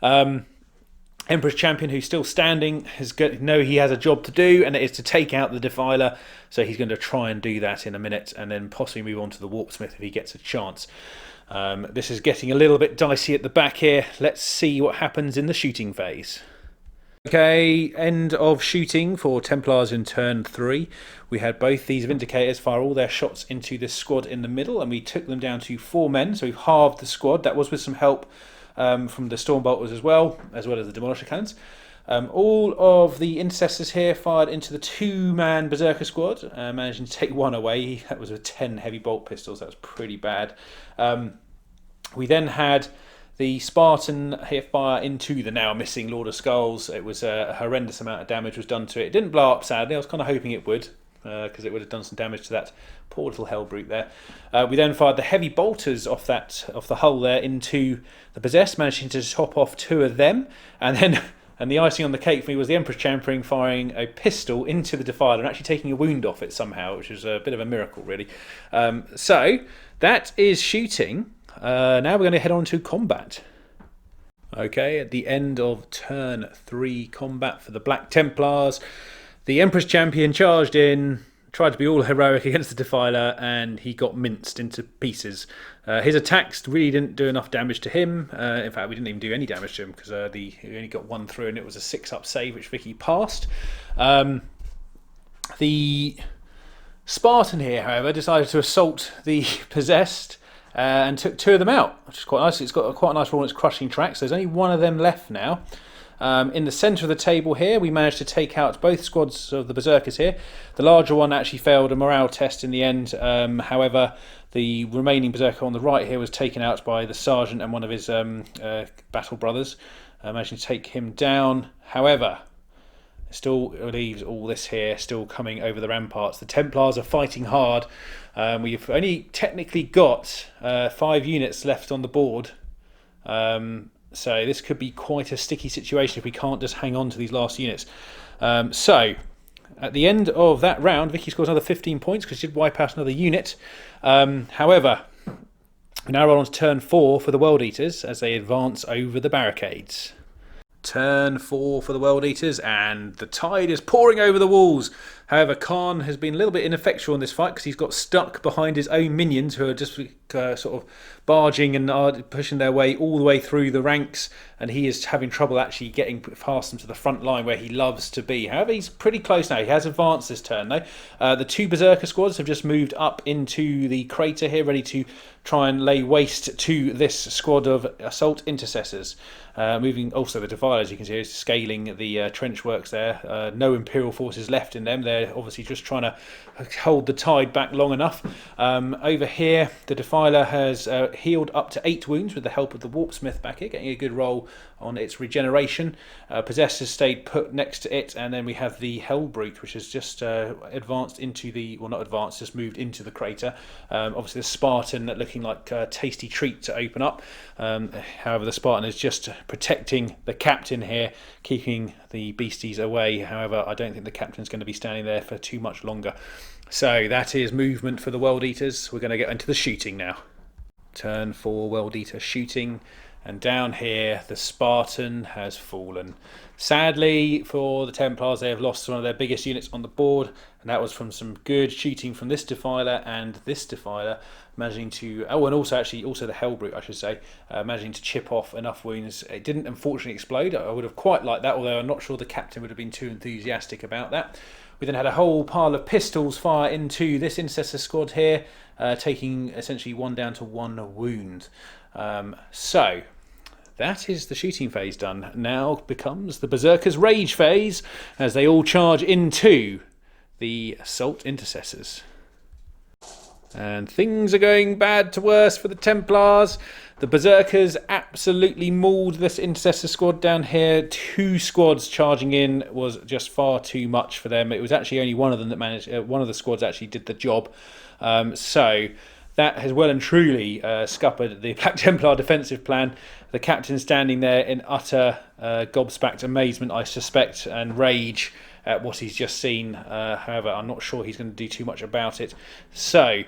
Emperor's Champion, who's still standing, he has a job to do, and it is to take out the Defiler. So he's going to try and do that in a minute, and then possibly move on to the Warpsmith if he gets a chance. This is getting a little bit dicey at the back here. Let's see what happens in the shooting phase. Okay, end of shooting for Templars in turn 3. We had both these Vindicators fire all their shots into this squad in the middle, and we took them down to 4 men, so we've halved the squad. That was with some help from the Stormbolters as well as the Demolisher Cannons. All of the Intercessors here fired into the 2-man Berserker squad, managing to take 1 away. That was with 10 heavy bolt pistols. That was pretty bad. We then had the Spartan here fire into the now missing Lord of Skulls. It was a horrendous amount of damage was done to it. It didn't blow up, sadly. I was kind of hoping it would, because it would have done some damage to that poor little hell brute there. We then fired the heavy bolters off the hull there into the Possessed, managing to top off 2 of them, and the icing on the cake for me was the Emperor's Champion firing a pistol into the Defiler and actually taking a wound off it somehow, which was a bit of a miracle, really. So that is shooting. Now we're going to head on to combat. Okay, at the end of turn 3 combat for the Black Templars, the Emperor's Champion charged in, tried to be all heroic against the Defiler, and he got minced into pieces. His attacks really didn't do enough damage to him. In fact, we didn't even do any damage to him, because he only got 1 through, and it was a 6-up save, which Vicky passed. The Spartan here, however, decided to assault the Possessed, and took 2 of them out, which is quite nice. It's got quite a nice roll on its crushing tracks. There's only 1 of them left now. In the centre of the table here, we managed to take out both squads of the Berserkers here. The larger one actually failed a morale test in the end. However, the remaining Berserker on the right here was taken out by the Sergeant and one of his battle brothers, managing to take him down. However, it still leaves all this here still coming over the ramparts. The Templars are fighting hard. We've only technically got 5 units left on the board. So this could be quite a sticky situation if we can't just hang on to these last units. So at the end of that round, Vicky scores another 15 points because she did wipe out another unit. However, we now roll on to turn 4 for the World Eaters as they advance over the barricades. Turn 4 for the World Eaters, and the tide is pouring over the walls. However, Kharn has been a little bit ineffectual in this fight because he's got stuck behind his own minions who are just sort of barging and are pushing their way all the way through the ranks, and he is having trouble actually getting past them to the front line where he loves to be. However, he's pretty close now. He has advanced this turn though. The 2 Berserker squads have just moved up into the crater here, ready to try and lay waste to this squad of assault intercessors. Moving also the Defiler, as you can see, is scaling the trench works there. No Imperial forces left in them. They're obviously just trying to hold the tide back long enough. Over here, the Defiler has healed up to 8 wounds with the help of the Warpsmith back here, getting a good roll on its regeneration. Possessed has stayed put next to it, and then we have the Hellbrute, which has just advanced into the, well, not advanced, just moved into the crater. Obviously the Spartan looking like a tasty treat to open up. However, the Spartan is just protecting the Captain here, keeping the beasties away. However, I don't think the Captain's going to be standing there for too much longer. So that is movement for the World Eaters. We're going to get into the shooting now. Turn 4 World Eater shooting. And down here, the Spartan has fallen. Sadly for the Templars, they have lost one of their biggest units on the board, and that was from some good shooting from this Defiler and this Defiler, managing to, oh, and also the Hellbrute, I should say, managing to chip off enough wounds. It didn't unfortunately explode. I would have quite liked that, although I'm not sure the Captain would have been too enthusiastic about that. We then had a whole pile of pistols fire into this Intercessor squad here, taking essentially 1 down to 1 wound. So that is the shooting phase done. Now becomes the Berserker's Rage phase as they all charge into the Assault Intercessors. And things are going bad to worse for the Templars. The Berserkers absolutely mauled this Intercessor squad down here. 2 squads charging in was just far too much for them. It was actually only one of them that managed. One of the squads actually did the job. So that has well and truly scuppered the Black Templar defensive plan. The captain standing there in utter gobsmacked amazement, I suspect, and rage at what he's just seen. However, I'm not sure he's going to do too much about it. So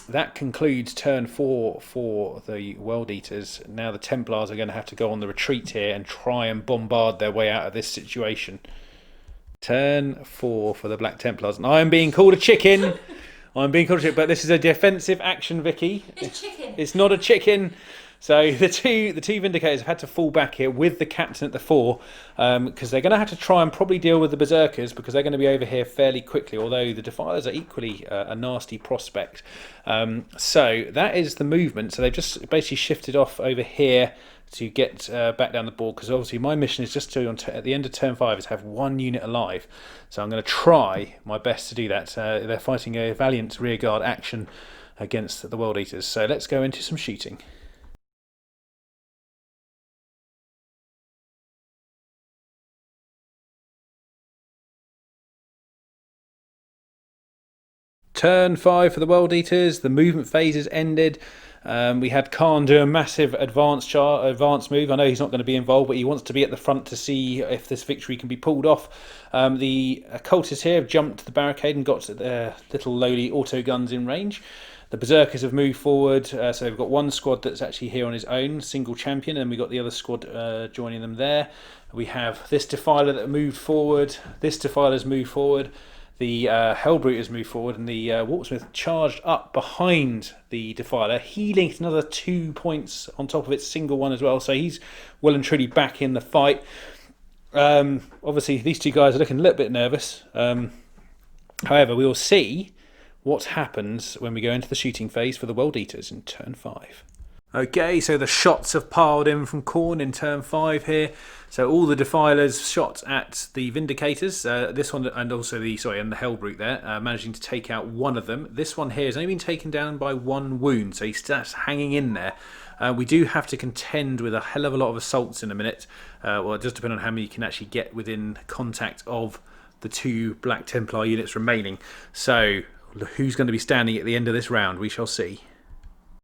that concludes turn 4 for the World Eaters. Now the Templars are going to have to go on the retreat here and try and bombard their way out of this situation. Turn 4 for the Black Templars. And I am being called a chicken. I'm being called a chicken, but this is a defensive action, Vicky. It's chicken. It's not a chicken. So the two Vindicators have had to fall back here with the captain at the fore, because they're going to have to try and probably deal with the Berserkers, because they're going to be over here fairly quickly, although the Defilers are equally a nasty prospect. So that is the movement. So they've just basically shifted off over here to get back down the board, because obviously my mission is just to, at the end of turn 5, is have 1 unit alive. So I'm going to try my best to do that. They're fighting a valiant rearguard action against the World Eaters. So let's go into some shooting. Turn 5 for the World Eaters. The movement phase is ended. We had Kharn do a massive advance move. I know he's not going to be involved, but he wants to be at the front to see if this victory can be pulled off. The cultists here have jumped the barricade and got their little lowly auto guns in range. The Berserkers have moved forward, so they've got 1 squad that's actually here on his own, single champion, and we've got the other squad joining them there. We have this Defiler that moved forward. This Defiler's moved forward. The Hellbrute has moved forward, and the Warpsmith charged up behind the Defiler, healing another 2 points on top of its single one as well. So he's well and truly back in the fight. Obviously, these 2 guys are looking a little bit nervous. However, we will see what happens when we go into the shooting phase for the World Eaters in turn 5. Okay, so the shots have piled in from Kharn in turn 5 here. So all the Defilers shot at the Vindicators. This one and also the and the Hellbrute there, managing to take out one of them. This one here has only been taken down by 1 wound, so he's just hanging in there. We do have to contend with a hell of a lot of assaults in a minute. Well, it does depend on how many you can actually get within contact of the 2 Black Templar units remaining. So who's going to be standing at the end of this round? We shall see.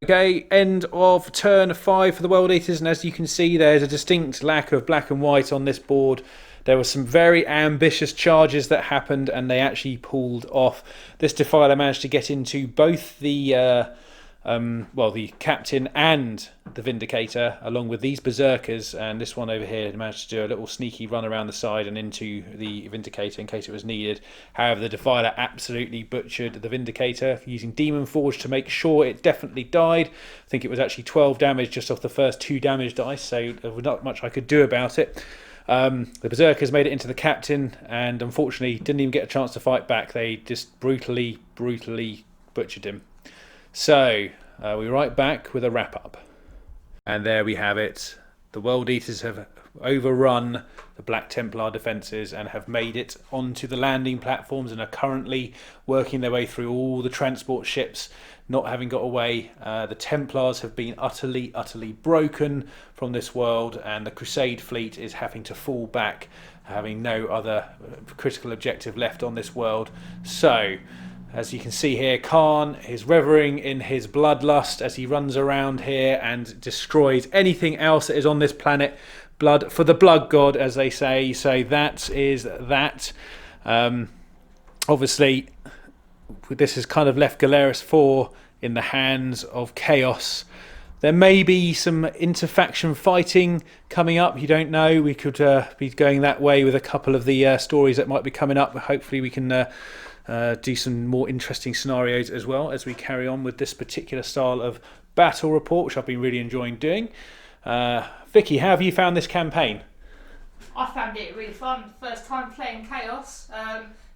Okay, end of turn 5 for the World Eaters, and as you can see, there's a distinct lack of black and white on this board. There were some very ambitious charges that happened, and they actually pulled off. This Defiler managed to get into both the the captain and the Vindicator, along with these Berserkers, and this one over here managed to do a little sneaky run around the side and into the Vindicator in case it was needed. However, the Defiler absolutely butchered the Vindicator, using Demon Forge to make sure it definitely died. I think it was actually 12 damage just off the first 2 damage dice, so there was not much I could do about it. The Berserkers made it into the captain, and unfortunately didn't even get a chance to fight back. They just brutally butchered him. So, we're right back with a wrap-up. And there we have it. The World Eaters have overrun the Black Templar defences and have made it onto the landing platforms and are currently working their way through all the transport ships, not having got away. The Templars have been utterly broken from this world, and the Crusade fleet is having to fall back, having no other critical objective left on this world. So, as you can see here, Kharn is reveling in his bloodlust as he runs around here and destroys anything else that is on this planet. Blood for the blood god, as they say. So that is that. Obviously, this has kind of left Galerias 4 in the hands of chaos. There may be some interfaction fighting coming up. You don't know. We could be going that way with a couple of the stories that might be coming up. Hopefully we can do some more interesting scenarios as well as we carry on with this particular style of battle report, which I've been really enjoying doing. Vicky, how have you found this campaign? I found it really fun. First time playing Chaos.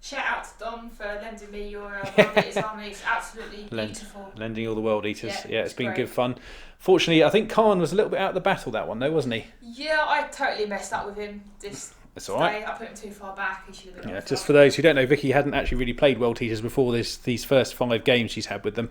Shout out to Dom for lending me your World Eaters army. It's absolutely beautiful. Lending all the World Eaters. Yeah, it's been great. Good fun. Fortunately, I think Kharn was a little bit out of the battle that one though, wasn't he? Yeah, I totally messed up with him. That's all right. I put him too far back. He should have been. Yeah, just for those who don't know, Vicky hadn't actually really played World Teasers before these first 5 games she's had with them.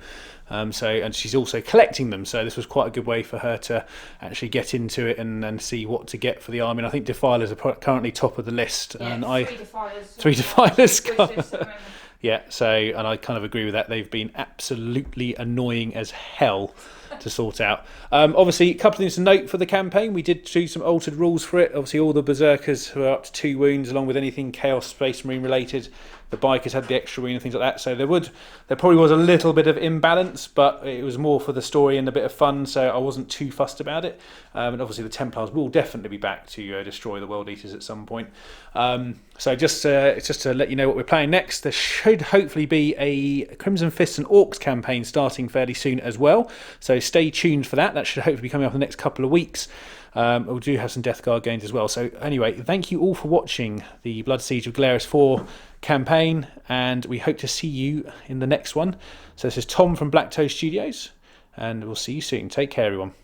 And she's also collecting them, so this was quite a good way for her to actually get into it and see what to get for the army. And I think Defilers are currently top of the list. Yeah, and 3 Defilers. 3 Defilers. At the moment. Yeah, and I kind of agree with that. They've been absolutely annoying as hell to sort out. Obviously, a couple of things to note for the campaign. We did do some altered rules for it. Obviously, all the Berserkers were up to 2 wounds, along with anything Chaos Space Marine related. The Bikers had the extra wound and things like that. So there probably was a little bit of imbalance, but it was more for the story and a bit of fun, so I wasn't too fussed about it. And obviously, the Templars will definitely be back to destroy the World Eaters at some point. So just to let you know what we're playing next, there should hopefully be a Crimson Fists and Orcs campaign starting fairly soon as well. So stay tuned for that. That should hopefully be coming up in the next couple of weeks. We do have some Death Guard games as well. So anyway, thank you all for watching the Blood Siege of Galerias 4 campaign, and we hope to see you in the next one. So this is Tom from Black Toe Studios, and we'll see you soon. Take care, everyone.